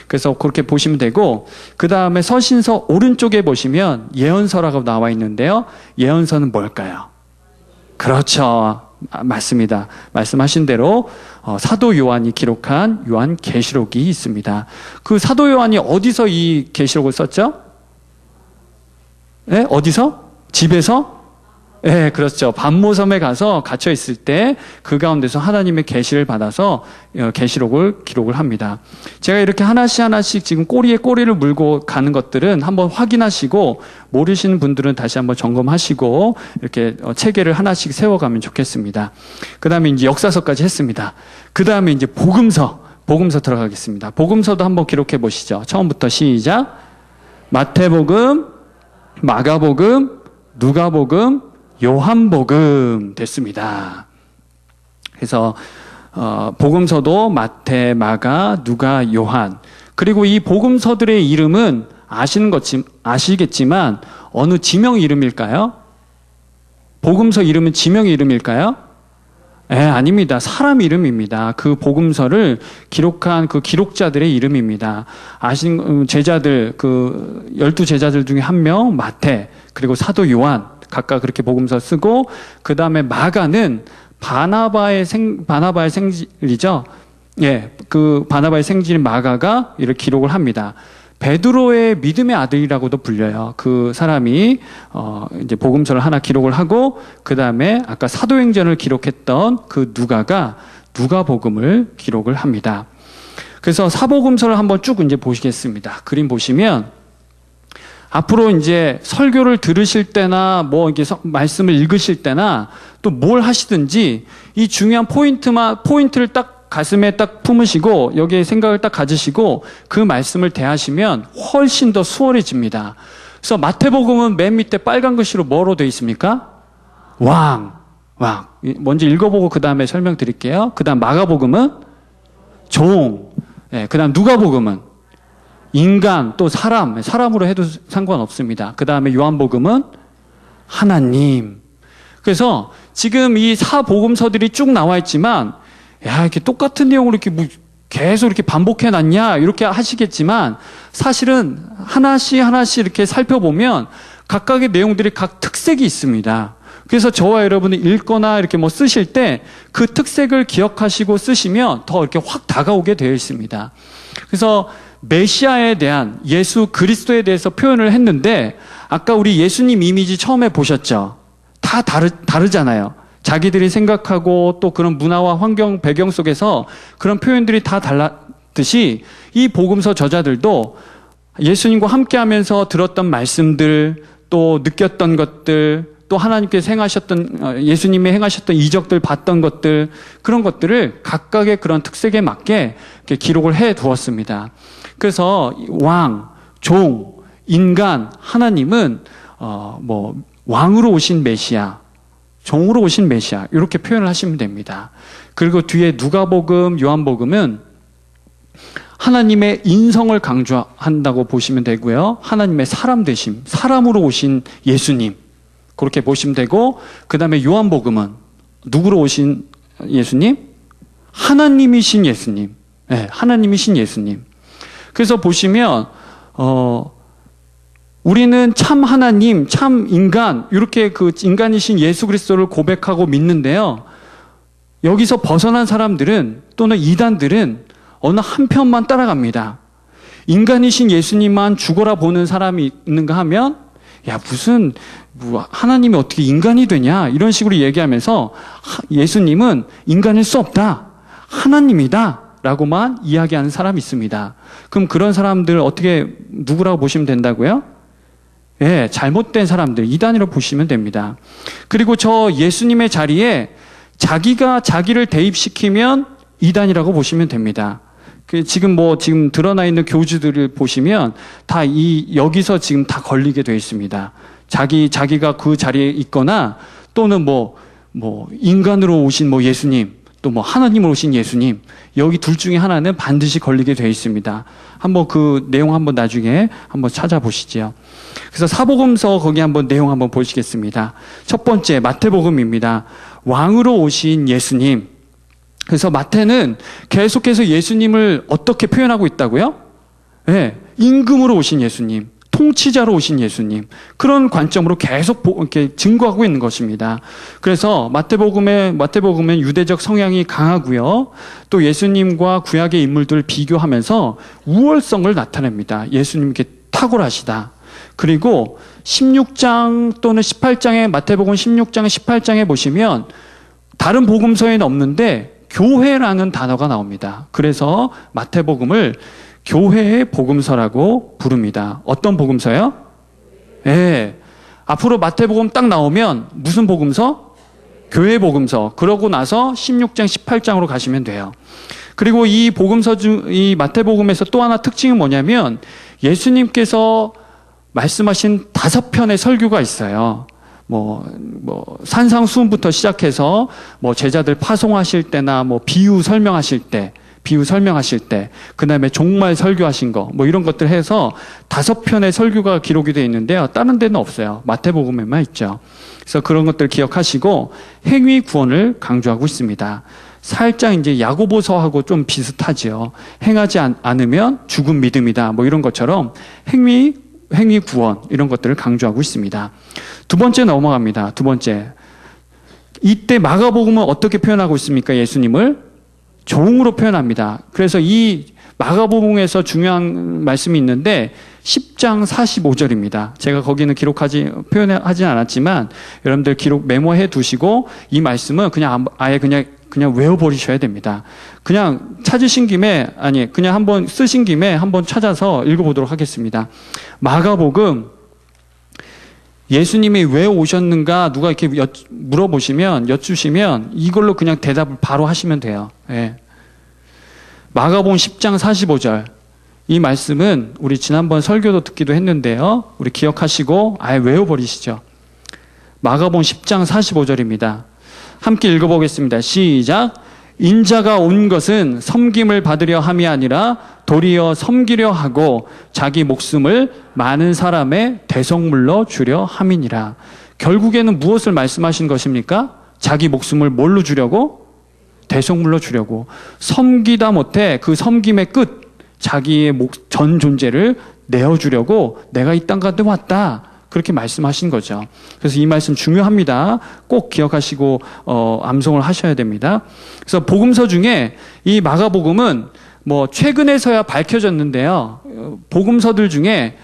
그래서 그렇게 보시면 되고, 그 다음에 서신서 오른쪽에 보시면 예언서라고 나와 있는데요. 예언서는 뭘까요? 그렇죠. 맞습니다. 말씀하신 대로 사도 요한이 기록한 요한계시록이 있습니다. 그 사도 요한이 어디서 이 계시록을 썼죠? 네? 어디서? 집에서? 네, 그렇죠. 반모섬에 가서 갇혀 있을 때 그 가운데서 하나님의 계시를 받아서 계시록을 기록을 합니다. 제가 이렇게 하나씩 지금 꼬리에 꼬리를 물고 가는 것들은 한번 확인하시고, 모르시는 분들은 다시 한번 점검하시고 이렇게 체계를 하나씩 세워가면 좋겠습니다. 그 다음에 이제 역사서까지 했습니다. 그 다음에 이제 복음서 들어가겠습니다. 복음서도 한번 기록해 보시죠. 처음부터 시작. 마태복음, 마가복음, 누가복음, 요한복음 됐습니다. 그래서 복음서도 마태, 마가, 누가, 요한. 그리고 이 복음서들의 이름은 아시겠지만 어느 지명 이름일까요? 복음서 이름은 지명 이름일까요? 아닙니다. 사람 이름입니다. 그 복음서를 기록한 그 기록자들의 이름입니다. 제자들, 12제자들 중에 한 명, 마태, 그리고 사도 요한, 각각 그렇게 복음서 쓰고, 그 다음에 마가는 바나바의 생질이죠. 예, 그 바나바의 생질인 마가가 이렇게 기록을 합니다. 베드로의 믿음의 아들이라고도 불려요. 그 사람이 이제 복음서를 하나 기록을 하고, 그 다음에 아까 사도행전을 기록했던 그 누가가 누가복음을 기록을 합니다. 그래서 사복음서를 한번 쭉 이제 보시겠습니다. 그림 보시면 앞으로 이제 설교를 들으실 때나 이렇게 말씀을 읽으실 때나 또 뭘 하시든지 이 중요한 포인트를 딱 가슴에 딱 품으시고 여기에 생각을 딱 가지시고 그 말씀을 대하시면 훨씬 더 수월해집니다. 그래서 마태복음은 맨 밑에 빨간 글씨로 뭐로 되어 있습니까? 왕. 먼저 읽어보고 그 다음에 설명드릴게요. 그 다음 마가복음은 종. 그 다음 누가복음은 인간, 또 사람으로 해도 상관없습니다. 그 다음에 요한복음은 하나님. 그래서 지금 이 사복음서들이 쭉 나와 있지만, 이렇게 똑같은 내용으로 이렇게 계속 이렇게 반복해 놨냐, 이렇게 하시겠지만, 사실은 하나씩 이렇게 살펴보면 각각의 내용들이 각 특색이 있습니다. 그래서 저와 여러분이 읽거나 이렇게 뭐 쓰실 때 그 특색을 기억하시고 쓰시면 더 이렇게 확 다가오게 되어 있습니다. 그래서 메시아에 대한, 예수 그리스도에 대해서 표현을 했는데, 아까 우리 예수님 이미지 처음에 보셨죠? 다 다르잖아요. 자기들이 생각하고 또 그런 문화와 환경, 배경 속에서 그런 표현들이 다 달랐듯이 이 복음서 저자들도 예수님과 함께 하면서 들었던 말씀들, 또 느꼈던 것들, 또 하나님께서 행하셨던, 예수님이 행하셨던 이적들 봤던 것들, 그런 것들을 각각의 그런 특색에 맞게 이렇게 기록을 해 두었습니다. 그래서 왕, 종, 인간, 하나님은 왕으로 오신 메시아, 종으로 오신 메시아, 이렇게 표현을 하시면 됩니다. 그리고 뒤에 누가복음, 요한복음은 하나님의 인성을 강조한다고 보시면 되고요. 하나님의 사람 되심, 사람으로 오신 예수님, 그렇게 보시면 되고, 그 다음에 요한복음은 누구로 오신 예수님? 하나님이신 예수님. 네, 하나님이신 예수님. 그래서 보시면 우리는 참 하나님, 참 인간, 이렇게 그 인간이신 예수 그리스도를 고백하고 믿는데요. 여기서 벗어난 사람들은, 또는 이단들은 어느 한편만 따라갑니다. 인간이신 예수님만 죽어라 보는 사람이 있는가 하면, 야, 무슨 하나님이 어떻게 인간이 되냐, 이런 식으로 얘기하면서 예수님은 인간일 수 없다, 하나님이다 라고만 이야기하는 사람이 있습니다. 그럼 그런 사람들 어떻게, 누구라고 보시면 된다고요? 예, 잘못된 사람들, 이단이라고 보시면 됩니다. 그리고 저 예수님의 자리에 자기가 자기를 대입시키면 이단이라고 보시면 됩니다. 지금 드러나 있는 교주들을 보시면 다 여기서 지금 다 걸리게 되어 있습니다. 자기가 그 자리에 있거나, 또는 인간으로 오신 예수님, 또 하나님으로 오신 예수님, 여기 둘 중에 하나는 반드시 걸리게 되어 있습니다. 한번 그 내용 한번 나중에 한번 찾아보시죠. 그래서 사복음서 거기 한번 내용 한번 보시겠습니다. 첫 번째, 마태복음입니다. 왕으로 오신 예수님. 그래서 마태는 계속해서 예수님을 어떻게 표현하고 있다고요? 네, 임금으로 오신 예수님, 통치자로 오신 예수님, 그런 관점으로 계속 이렇게 증거하고 있는 것입니다. 그래서 마태복음은 유대적 성향이 강하고요. 또 예수님과 구약의 인물들을 비교하면서 우월성을 나타냅니다. 예수님 이렇게 탁월하시다. 그리고 16장 또는 18장에, 마태복음 16장, 18장에 보시면 다른 복음서에는 없는데 교회라는 단어가 나옵니다. 그래서 마태복음을 교회의 복음서라고 부릅니다. 어떤 복음서요? 예. 앞으로 마태복음 딱 나오면 무슨 복음서? 교회 복음서. 그러고 나서 16장, 18장으로 가시면 돼요. 그리고 이 마태복음에서 또 하나 특징은 뭐냐면, 예수님께서 말씀하신 5편의 설교가 있어요. 산상수훈부터 시작해서 제자들 파송하실 때나 비유 설명하실 때, 그 다음에 종말 설교하신 거, 이런 것들 해서 5편의 설교가 기록이 되어 있는데요. 다른 데는 없어요. 마태복음에만 있죠. 그래서 그런 것들 기억하시고, 행위 구원을 강조하고 있습니다. 살짝 이제 야고보서하고 좀 비슷하죠. 행하지 않으면 죽은 믿음이다. 이런 것처럼 행위 구원, 이런 것들을 강조하고 있습니다. 두 번째 넘어갑니다. 두 번째. 이때 마가복음은 어떻게 표현하고 있습니까? 예수님을 종으로 표현합니다. 그래서 이 마가복음에서 중요한 말씀이 있는데 10장 45절입니다. 제가 거기는 표현하지 않았지만 여러분들 메모해 두시고, 이 말씀은 아예 그냥 외워버리셔야 됩니다. 그냥 찾으신 김에, 그냥 한번 쓰신 김에 한번 찾아서 읽어보도록 하겠습니다. 마가복음, 예수님이 왜 오셨는가 누가 이렇게 여쭈시면 이걸로 그냥 대답을 바로 하시면 돼요. 예. 마가복음 10장 45절. 이 말씀은 우리 지난번 설교도 듣기도 했는데요. 우리 기억하시고 아예 외워버리시죠. 마가복음 10장 45절입니다. 함께 읽어보겠습니다. 시작. 인자가 온 것은 섬김을 받으려 함이 아니라 도리어 섬기려 하고 자기 목숨을 많은 사람의 대속물로 주려 함이니라. 결국에는 무엇을 말씀하신 것입니까? 자기 목숨을 뭘로 주려고? 대속물로 주려고. 섬기다 못해 그 섬김의 끝, 자기의 전 존재를 내어주려고 내가 이 땅 가운데 왔다. 그렇게 말씀하신 거죠. 그래서 이 말씀 중요합니다. 꼭 기억하시고 암송을 하셔야 됩니다. 그래서 복음서 중에 이 마가복음은 뭐 최근에서야 밝혀졌는데요. 복음서들 중에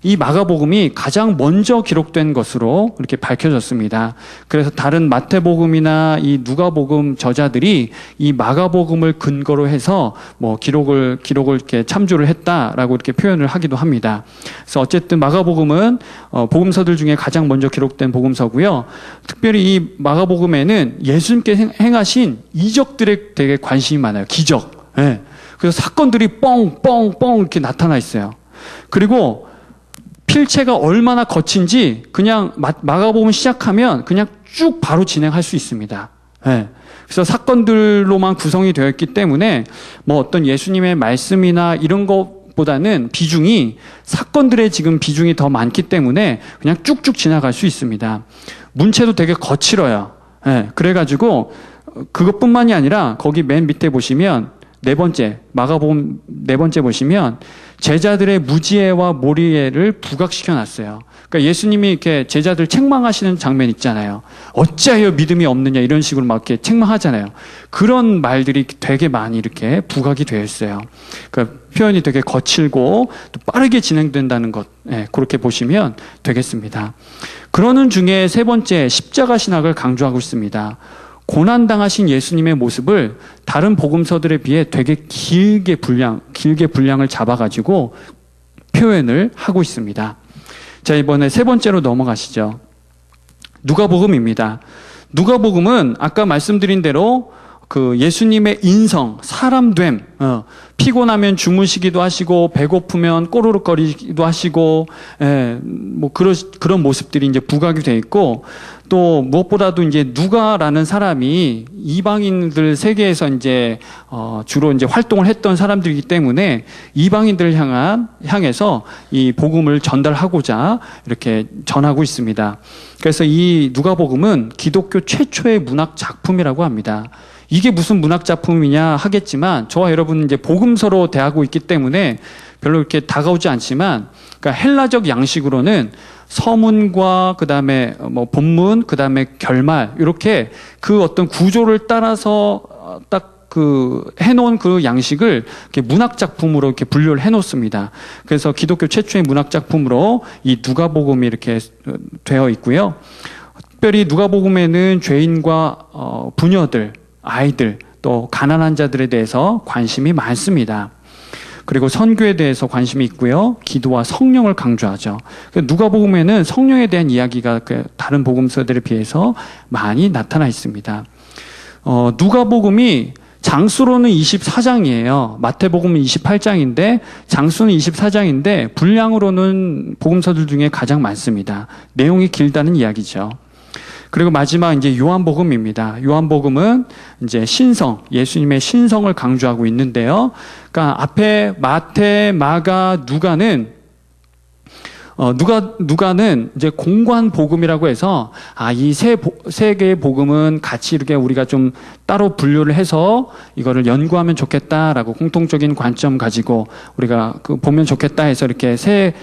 이 마가복음이 가장 먼저 기록된 것으로 이렇게 밝혀졌습니다. 그래서 다른 마태복음이나 이 누가복음 저자들이 이 마가복음을 근거로 해서 뭐 기록을 이렇게 참조를 했다라고 이렇게 표현을 하기도 합니다. 그래서 어쨌든 마가복음은 복음서들 중에 가장 먼저 기록된 복음서고요. 특별히 이 마가복음에는 예수님께 행하신 이적들에 되게 관심이 많아요. 기적. 예. 그래서 사건들이 뻥뻥뻥 이렇게 나타나 있어요. 그리고 필체가 얼마나 거친지 그냥 마가복음 시작하면 그냥 쭉 바로 진행할 수 있습니다. 네. 그래서 사건들로만 구성이 되어 있기 때문에 뭐 어떤 예수님의 말씀이나 이런 것보다는 비중이 사건들의 지금 비중이 더 많기 때문에 그냥 쭉쭉 지나갈 수 있습니다. 문체도 되게 거칠어요. 네. 그래가지고 그것뿐만이 아니라 거기 맨 밑에 보시면 마가복음 네 번째 보시면 제자들의 무지혜와 모리애를 부각시켜 놨어요. 그러니까 예수님이 이렇게 제자들 책망하시는 장면 있잖아요. 어찌하여 믿음이 없느냐 이런 식으로 막 이렇게 책망하잖아요. 그런 말들이 되게 많이 이렇게 부각이 되어 있어요. 그러니까 표현이 되게 거칠고 또 빠르게 진행된다는 것, 그렇게 보시면 되겠습니다. 그러는 중에 세 번째 십자가 신학을 강조하고 있습니다. 고난당하신 예수님의 모습을 다른 복음서들에 비해 되게 길게 분량을 잡아가지고 표현을 하고 있습니다. 자, 이번에 세 번째로 넘어가시죠. 누가복음입니다. 누가복음은 아까 말씀드린 대로 그 예수님의 인성, 사람됨, 피곤하면 주무시기도 하시고 배고프면 꼬르륵거리기도 하시고, 뭐 그런 모습들이 이제 부각이 돼 있고, 또 무엇보다도 이제 누가라는 사람이 이방인들 세계에서 이제 주로 이제 활동을 했던 사람들이기 때문에 이방인들을 향해서 이 복음을 전달하고자 이렇게 전하고 있습니다. 그래서 이 누가복음은 기독교 최초의 문학 작품이라고 합니다. 이게 무슨 문학 작품이냐 하겠지만 저와 여러분은 이제 복음서로 대하고 있기 때문에 별로 이렇게 다가오지 않지만, 그러니까 헬라적 양식으로는 서문과 그다음에 뭐 본문, 그다음에 결말 이렇게 그 어떤 구조를 따라서 딱 그 해놓은 그 양식을 이렇게 문학 작품으로 이렇게 분류를 해놓습니다. 그래서 기독교 최초의 문학 작품으로 이 누가복음이 이렇게 되어 있고요. 특별히 누가복음에는 죄인과 부녀들, 아이들, 또 가난한 자들에 대해서 관심이 많습니다. 그리고 선교에 대해서 관심이 있고요. 기도와 성령을 강조하죠. 누가복음에는 성령에 대한 이야기가 다른 복음서들에 비해서 많이 나타나 있습니다. 누가복음이 장수로는 24장이에요. 마태복음은 28장인데 장수는 24장인데 분량으로는 복음서들 중에 가장 많습니다. 내용이 길다는 이야기죠. 그리고 마지막 이제 요한복음입니다. 요한복음은 이제 신성, 예수님의 신성을 강조하고 있는데요. 그러니까 앞에 마태, 마가, 누가는 누가는 이제 공관 복음이라고 해서 이 세 개의 복음은 같이 이렇게 우리가 좀 따로 분류를 해서 이거를 연구하면 좋겠다라고 공통적인 관점 가지고 우리가 보면 좋겠다 해서 이렇게 세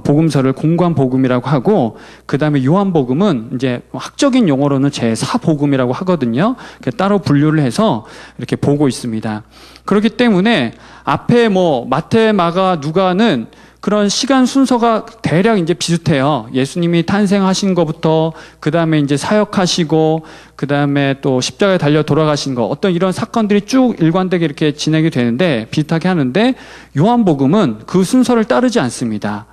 복음서를 공관 복음이라고 하고, 그다음에 요한복음은 이제 학적인 용어로는 제4복음이라고 하거든요. 따로 분류를 해서 이렇게 보고 있습니다. 그렇기 때문에 앞에 뭐 마태, 마가, 누가는 그런 시간 순서가 대략 이제 비슷해요. 예수님이 탄생하신 것부터, 그 다음에 이제 사역하시고, 그 다음에 또 십자가에 달려 돌아가신 거, 어떤 이런 사건들이 쭉 일관되게 이렇게 진행이 되는데, 비슷하게 하는데, 요한복음은 그 순서를 따르지 않습니다.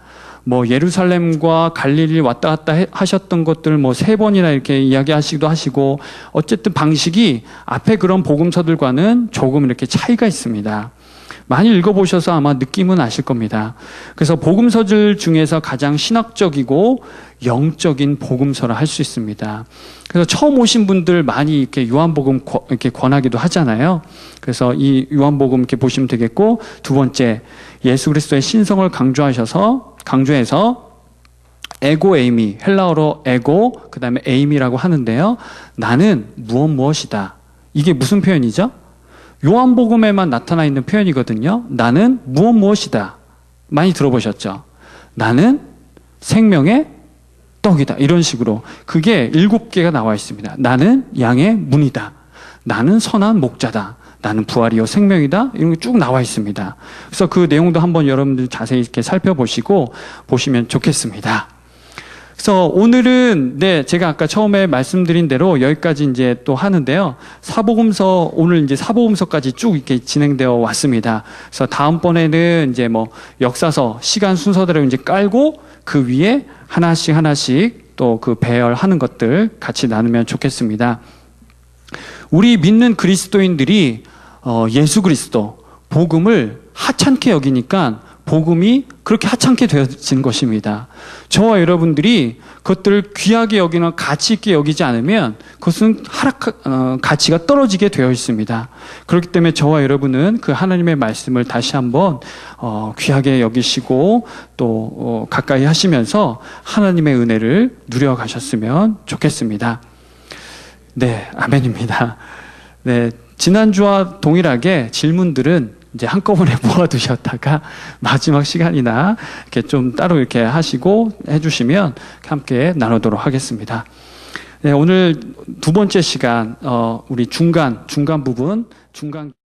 뭐 예루살렘과 갈릴리 왔다 갔다 하셨던 것들 뭐 3번이나 이렇게 이야기하시기도 하시고, 어쨌든 방식이 앞에 그런 복음서들과는 조금 이렇게 차이가 있습니다. 많이 읽어보셔서 아마 느낌은 아실 겁니다. 그래서 복음서들 중에서 가장 신학적이고 영적인 복음서라 할 수 있습니다. 그래서 처음 오신 분들 많이 이렇게 요한복음 이렇게 권하기도 하잖아요. 그래서 이 요한복음 이렇게 보시면 되겠고, 두 번째, 예수 그리스도의 신성을 강조해서 에고 에이미, 헬라어로 에고, 그 다음에 에이미라고 하는데요. 나는 무엇이다. 이게 무슨 표현이죠? 요한복음에만 나타나 있는 표현이거든요. 나는 무엇이다. 많이 들어보셨죠? 나는 생명의 떡이다. 이런 식으로. 그게 7개가 나와 있습니다. 나는 양의 문이다. 나는 선한 목자다. 나는 부활이요 생명이다. 이런 게 쭉 나와 있습니다. 그래서 그 내용도 한번 여러분들 자세히 이렇게 살펴보시고 보시면 좋겠습니다. 그래서 오늘은 제가 아까 처음에 말씀드린 대로 여기까지 이제 또 하는데요. 사복음서 오늘 이제 사복음서까지 쭉 이렇게 진행되어 왔습니다. 그래서 다음번에는 이제 뭐 역사서 시간 순서대로 이제 깔고 그 위에 하나씩 또 그 배열하는 것들 같이 나누면 좋겠습니다. 우리 믿는 그리스도인들이 예수 그리스도 복음을 하찮게 여기니까 복음이 그렇게 하찮게 되어진 것입니다. 저와 여러분들이 그것들을 귀하게 여기나 가치 있게 여기지 않으면 그것은 가치가 떨어지게 되어 있습니다. 그렇기 때문에 저와 여러분은 그 하나님의 말씀을 다시 한번 귀하게 여기시고 또 가까이 하시면서 하나님의 은혜를 누려가셨으면 좋겠습니다. 네, 아멘입니다. 네, 지난주와 동일하게 질문들은 이제 한꺼번에 모아두셨다가 마지막 시간이나 이렇게 좀 따로 이렇게 하시고 해주시면 함께 나누도록 하겠습니다. 네, 오늘 두 번째 시간, 우리 중간 부분,